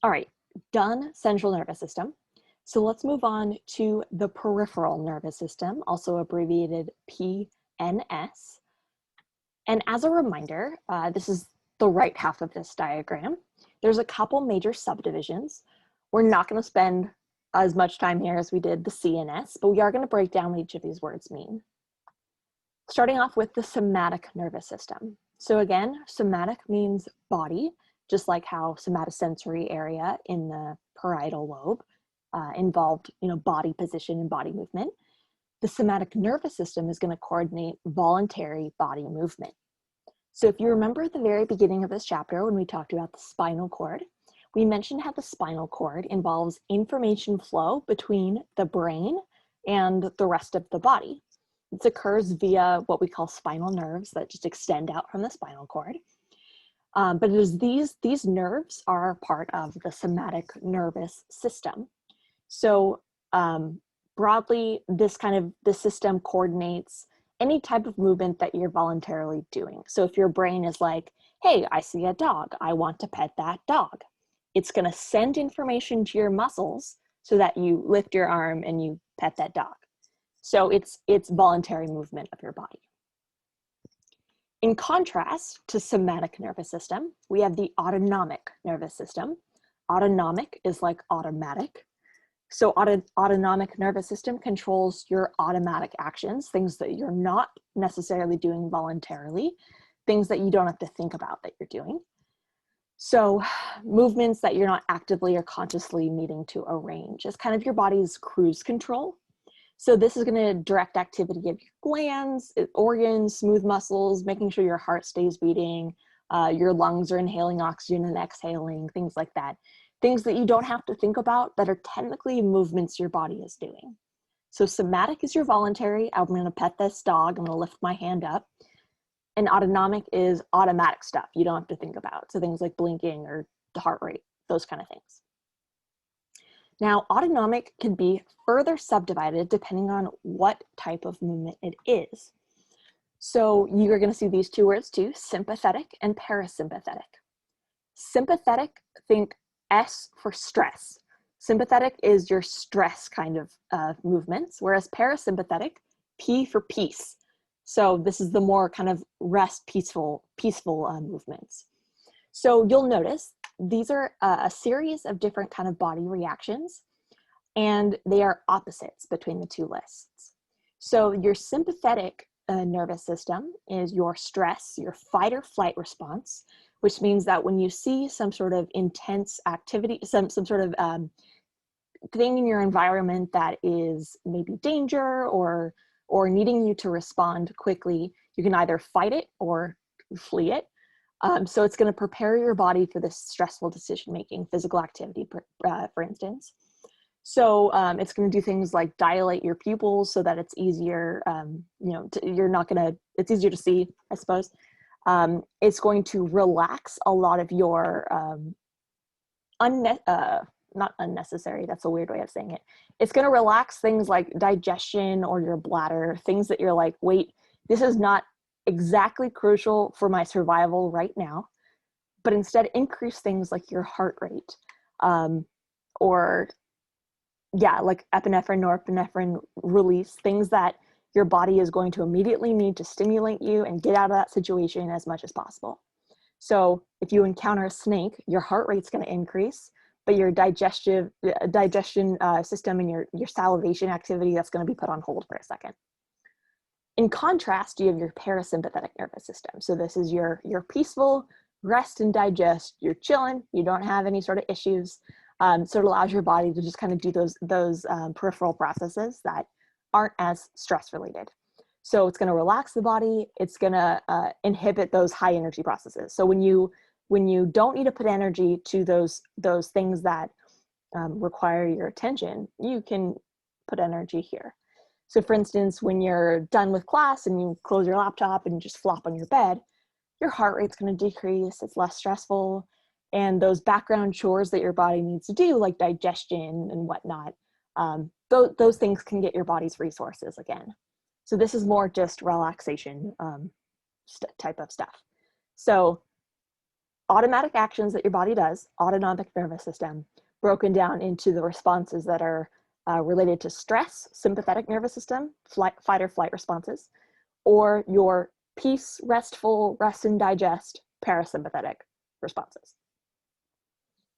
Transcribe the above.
All right, done central nervous system. So let's move on to the peripheral nervous system, also abbreviated PNS. And as a reminder, this is the right half of this diagram. There's a couple major subdivisions. We're not going to spend as much time here as we did the CNS, but we are going to break down what each of these words mean. Starting off with the somatic nervous system. So again, somatic means body, just like how somatosensory area in the parietal lobe involved, body position and body movement. The somatic nervous system is going to coordinate voluntary body movement. So if you remember at the very beginning of this chapter, when we talked about the spinal cord, we mentioned how the spinal cord involves information flow between the brain and the rest of the body. This occurs via what we call spinal nerves that just extend out from the spinal cord. But it is these nerves are part of the somatic nervous system. So broadly, this system coordinates any type of movement that you're voluntarily doing. So if your brain is like, hey, I see a dog, I want to pet that dog, it's going to send information to your muscles so that you lift your arm and you pet that dog. So it's voluntary movement of your body. In contrast to somatic nervous system, we have the autonomic nervous system. Autonomic is like automatic. So autonomic nervous system controls your automatic actions, things that you're not necessarily doing voluntarily, things that you don't have to think about that you're doing. So movements that you're not actively or consciously needing to arrange. It's kind of your body's cruise control. So this is going to direct activity of your glands, organs, smooth muscles, making sure your heart stays beating, your lungs are inhaling oxygen and exhaling, things like that. Things that you don't have to think about that are technically movements your body is doing. So somatic is your voluntary, I'm going to pet this dog, I'm going to lift my hand up. And autonomic is automatic stuff you don't have to think about. So things like blinking or the heart rate, those kind of things. Now, autonomic can be further subdivided depending on what type of movement it is. So you're going to see these two words too, sympathetic and parasympathetic. Sympathetic, think S for stress. Sympathetic is your stress kind of movements, whereas parasympathetic, P for peace. So this is the more kind of rest, peaceful movements. So you'll notice these are a series of different kind of body reactions, and they are opposites between the two lists. So your sympathetic nervous system is your stress, your fight or flight response, which means that when you see some sort of intense activity, some sort of thing in your environment that is maybe danger or needing you to respond quickly, you can either fight it or flee it. So it's going to prepare your body for this stressful decision-making, physical activity, for instance. So it's going to do things like dilate your pupils so that it's easier, it's easier to see, I suppose. It's going to relax a lot of your, not unnecessary, that's a weird way of saying it. It's going to relax things like digestion or your bladder, things that you're like, wait, this is not exactly crucial for my survival right now, but instead increase things like your heart rate, or like epinephrine, norepinephrine release, things that your body is going to immediately need to stimulate you and get out of that situation as much as possible. So if you encounter a snake, your heart rate's going to increase, but your digestion system and your salivation activity, that's going to be put on hold for a second. In contrast, you have your parasympathetic nervous system. So this is your peaceful rest and digest. You're chilling. You don't have any sort of issues. So it allows your body to just kind of do those peripheral processes that aren't as stress related. So it's going to relax the body. It's going to inhibit those high energy processes. So when you don't need to put energy to those things that require your attention, you can put energy here. So for instance, when you're done with class and you close your laptop and you just flop on your bed, your heart rate's going to decrease. It's less stressful. And those background chores that your body needs to do, like digestion and whatnot, those things can get your body's resources again. So this is more just relaxation type of stuff. So automatic actions that your body does, autonomic nervous system, broken down into the responses that are related to stress, sympathetic nervous system, fight or flight responses, or your peace, restful, rest and digest, parasympathetic responses.